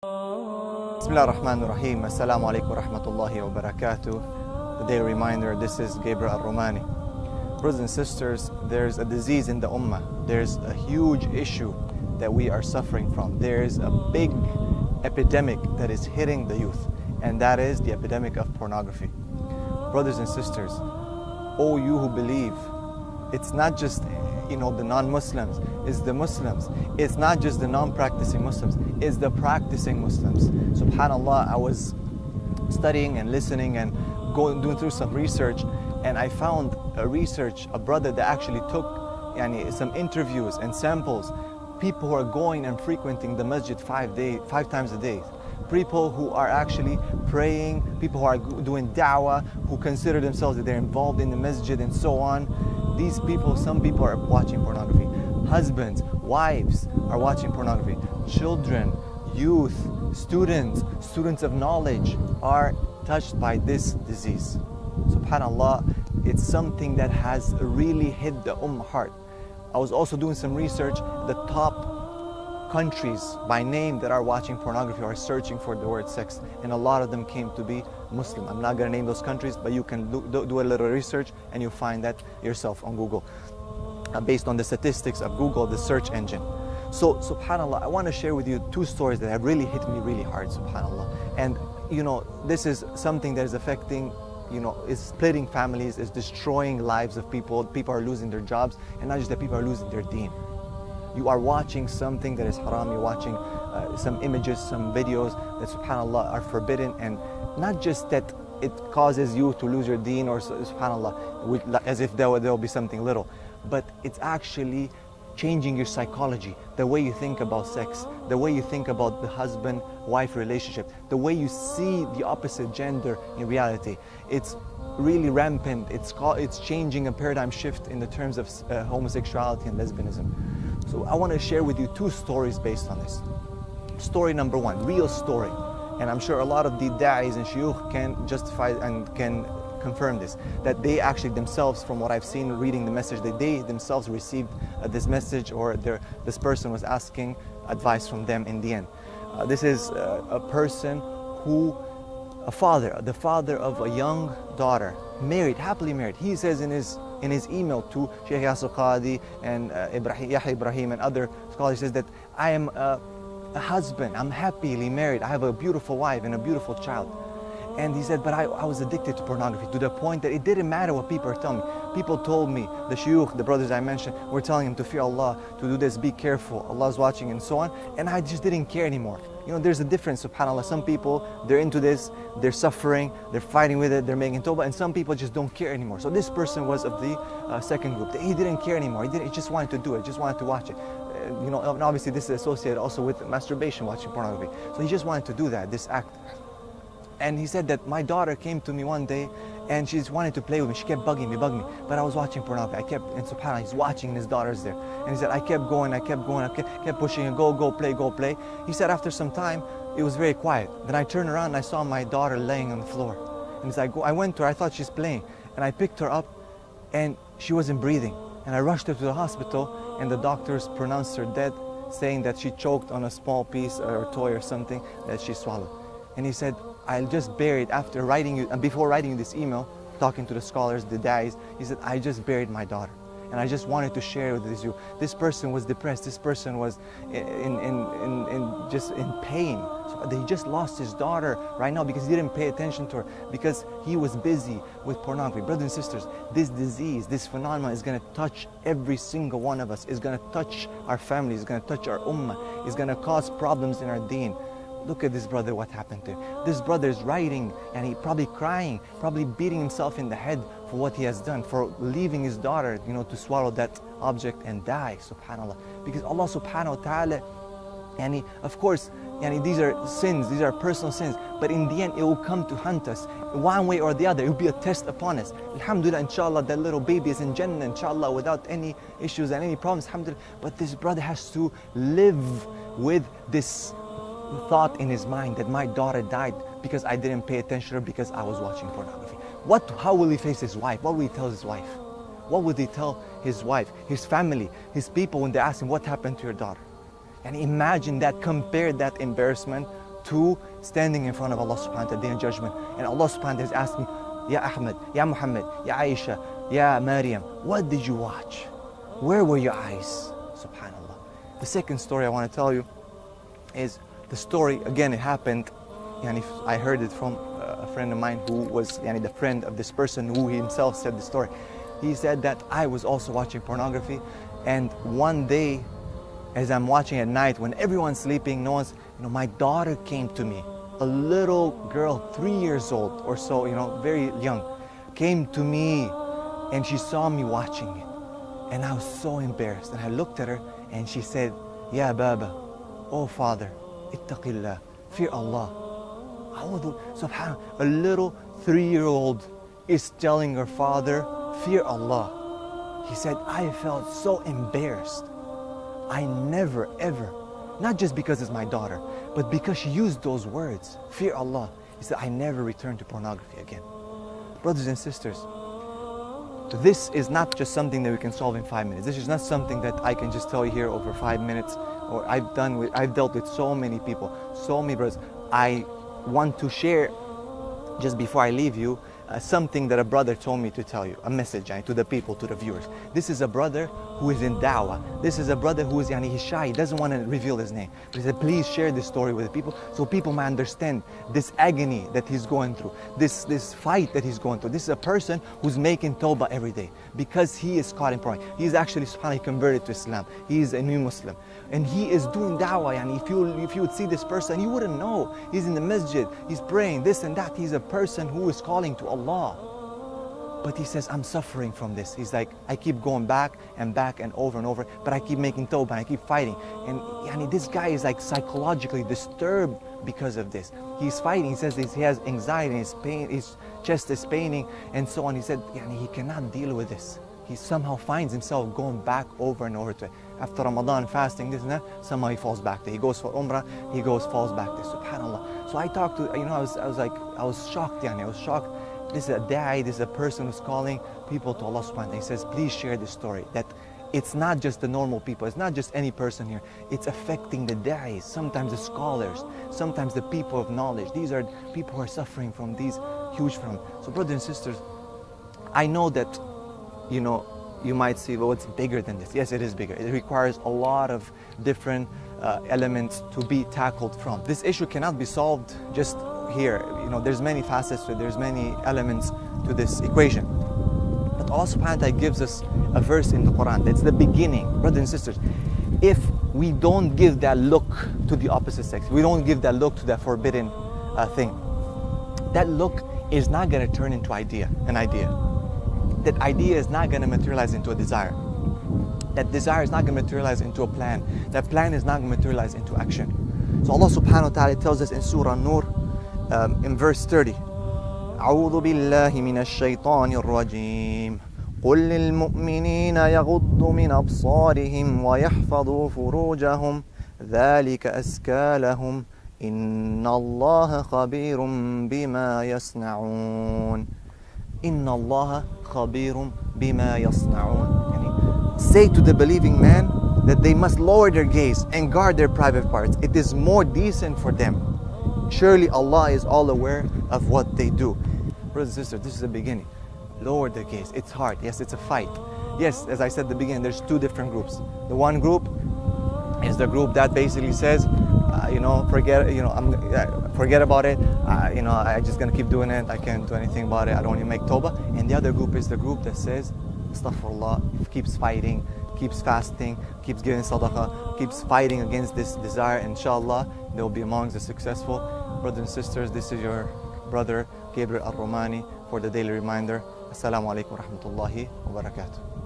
Bismillah ar-Rahman ar-Rahim. Assalamu alaikum wa rahmatullahi wa barakatuh. The day reminder, this is Gabriel al-Romaani. Brothers and sisters, there's a disease in the ummah. There's a huge issue that we are suffering from. There's a big epidemic that is hitting the youth, and that is the epidemic of pornography. Brothers and sisters, all you who believe, it's not just the non-Muslims, it's the Muslims. It's not just the non-practicing Muslims, it's the practicing Muslims. SubhanAllah, I was studying and listening and doing through some research, and I found a brother that actually took some interviews and samples, people who are going and frequenting the masjid 5 times a day, people who are actually praying, people who are doing da'wah, who consider themselves that they're involved in the masjid and so on. These people, some people are watching pornography. Husbands, wives are watching pornography. Children, youth, students of knowledge are touched by this disease. SubhanAllah, it's something that has really hit the heart. I was also doing some research. The top countries by name that are watching pornography are searching for the word sex, and a lot of them came to be Muslim. I'm not going to name those countries, but you can do a little research and you'll find that yourself on Google, based on the statistics of Google, the search engine. So SubhanAllah, I want to share with you two stories that have really hit me really hard, SubhanAllah. And this is something that is affecting, is splitting families, is destroying lives of people. People are losing their jobs, and not just that, people are losing their deen. You are watching something that is haram, you're watching some images, some videos that SubhanAllah are forbidden, and not just that it causes you to lose your deen, or SubhanAllah, as if there will be something little, but it's actually changing your psychology, the way you think about sex, the way you think about the husband-wife relationship, the way you see the opposite gender in reality. It's really rampant. It's changing a paradigm shift in the terms of homosexuality and lesbianism. So I want to share with you two stories based on this. Story number one, real story. And I'm sure a lot of the da'is and shuyukh can justify and can confirm this, that they actually themselves, from what I've seen reading the message, that they themselves received this message, or this person was asking advice from them in the end. This is a person the father of a young daughter, married, happily married. He says in his email to Sheikh Yasir Qadi and Yahya Ibrahim and other scholars, he says that I am a husband, I'm happily married, I have a beautiful wife and a beautiful child. And he said, but I was addicted to pornography to the point that it didn't matter what people are telling me. People told me, the shuyukh, the brothers I mentioned, were telling him to fear Allah, to do this, be careful, Allah's watching and so on. And I just didn't care anymore. There's a difference, SubhanAllah. Some people, they're into this, they're suffering, they're fighting with it, they're making tawbah, and some people just don't care anymore. So this person was of the second group. He didn't care anymore. He just wanted to do it, just wanted to watch it. And obviously this is associated also with masturbation, watching pornography. So he just wanted to do that, this act. And he said that my daughter came to me one day and she wanted to play with me. She kept bugging me, but I was watching pornography. And SubhanAllah, he's watching, and his daughter's there. And he said, I kept going, I kept pushing her, go play. He said after some time, it was very quiet. Then I turned around and I saw my daughter laying on the floor. And as I went to her, I thought she's playing. And I picked her up and she wasn't breathing. And I rushed her to the hospital, and the doctors pronounced her dead, saying that she choked on a small piece or toy or something that she swallowed. And he said, I just buried, after writing you, and before writing you this email, talking to the scholars, the da'is, he said, I just buried my daughter. And I just wanted to share with you. This person was depressed. This person was just in pain. So he just lost his daughter right now because he didn't pay attention to her, because he was busy with pornography. Brothers and sisters, this disease, this phenomenon is going to touch every single one of us. It's going to touch our families. It's going to touch our ummah. It's going to cause problems in our deen. Look at this brother, what happened to him. This brother is writing, and he probably crying, probably beating himself in the head for what he has done, for leaving his daughter, to swallow that object and die, SubhanAllah. Because Allah subhanahu wa ta'ala, of course, these are sins, these are personal sins, but in the end it will come to hunt us one way or the other. It will be a test upon us. Alhamdulillah, inshallah, that little baby is in Jannah, inshallah, without any issues and any problems, alhamdulillah. But this brother has to live with this thought in his mind that my daughter died because I didn't pay attention to her, because I was watching pornography. How will he face his wife? What will he tell his wife? What would he tell his wife, his family, his people when they ask him, what happened to your daughter? And imagine that, compare that embarrassment to standing in front of Allah subhanahu wa ta'ala day of judgment. And Allah subhanahu wa ta'ala is asking, Ya Ahmed, Ya Muhammad, Ya Aisha, Ya Maryam, what did you watch? Where were your eyes? Subhanallah. The second story I want to tell you is the story, again, it happened, and I heard it from a friend of mine who was the friend of this person who himself said the story. He said that I was also watching pornography, and one day, as I'm watching at night, when everyone's sleeping, no one's, my daughter came to me, a little girl, 3 years old or so, very young, came to me, and she saw me watching it. And I was so embarrassed. And I looked at her, and she said, Ya Baba, oh father, ittaqillah, fear Allah. Subhanallah, a little 3-year-old is telling her father, fear Allah. He said, I felt so embarrassed. I never ever, not just because it's my daughter, but because she used those words, fear Allah. He said, I never return to pornography again. Brothers and sisters, this is not just something that we can solve in 5 minutes. This is not something that I can just tell you here over 5 minutes. Or I've dealt with so many people, so many brothers. I want to share, just before I leave you, something that a brother told me to tell you, a message to the people, to the viewers. This is a brother who is in da'wah. This is a brother who is he's shy, he doesn't want to reveal his name. But he said, please share this story with the people so people might understand this agony that he's going through, this fight that he's going through. This is a person who's making tawbah every day because he is caught in porn. He's actually, subhanAllah, converted to Islam. He is a new Muslim. And he is doing da'wah. If you would see this person, you wouldn't know. He's in the masjid, he's praying, this and that. He's a person who is calling to Allah. But he says, I'm suffering from this. He's like, I keep going back and over, but I keep making tawbah, and I keep fighting. And this guy is like psychologically disturbed because of this. He's fighting. He says he has anxiety, his chest is paining, and so on. He said, he cannot deal with this. He somehow finds himself going back over and over to it. After Ramadan, fasting, this and that, somehow he falls back there. He goes for Umrah, falls back there. SubhanAllah. So I talked to, I was shocked, I was shocked. This is a da'i, this is a person who's calling people to Allah subhanahu wa ta'ala. He says, please share this story. That it's not just the normal people, it's not just any person here. It's affecting the da'is, sometimes the scholars, sometimes the people of knowledge. These are people who are suffering from these huge problems. So brothers and sisters, I know that, you might see, well, it's bigger than this. Yes, it is bigger. It requires a lot of different elements to be tackled from. This issue cannot be solved just here. There's many facets to it, there's many elements to this equation. But Allah subhanahu wa ta'ala gives us a verse in the Quran that's the beginning. Brothers and sisters, if we don't give that look to the opposite sex, we don't give that look to that forbidden thing, that look is not going to turn into an idea. That idea is not going to materialize into a desire. That desire is not going to materialize into a plan. That plan is not going to materialize into action. So Allah subhanahu wa ta'ala tells us in Surah Nur, in verse 30, أعوذ بالله من الشيطان الرجيم قل للمؤمنين يغضوا من أبصارهم ويحفظوا فروجهم ذلك أزكى لهم إن الله خبير بما يصنعون إن الله خبير بما يصنعون. Say to the believing man that they must lower their gaze and guard their private parts. It is more decent for them. Surely Allah is all aware of what they do. Brothers and sisters, this is the beginning. Lower the gaze. It's hard. Yes, it's a fight. Yes, as I said at the beginning, there's two different groups. The one group is the group that basically says, forget about it. I'm just gonna keep doing it. I can't do anything about it. I don't want to make tawbah. And the other group is the group that says, astaghfirullah, keeps fighting, keeps fasting, keeps giving sadaqah, keeps fighting against this desire. Inshallah, they will be amongst the successful. Brothers and sisters, this is your brother Gabriel al-Romaani for the daily reminder. Assalamu alaikum wa rahmatullahi wa barakatuh.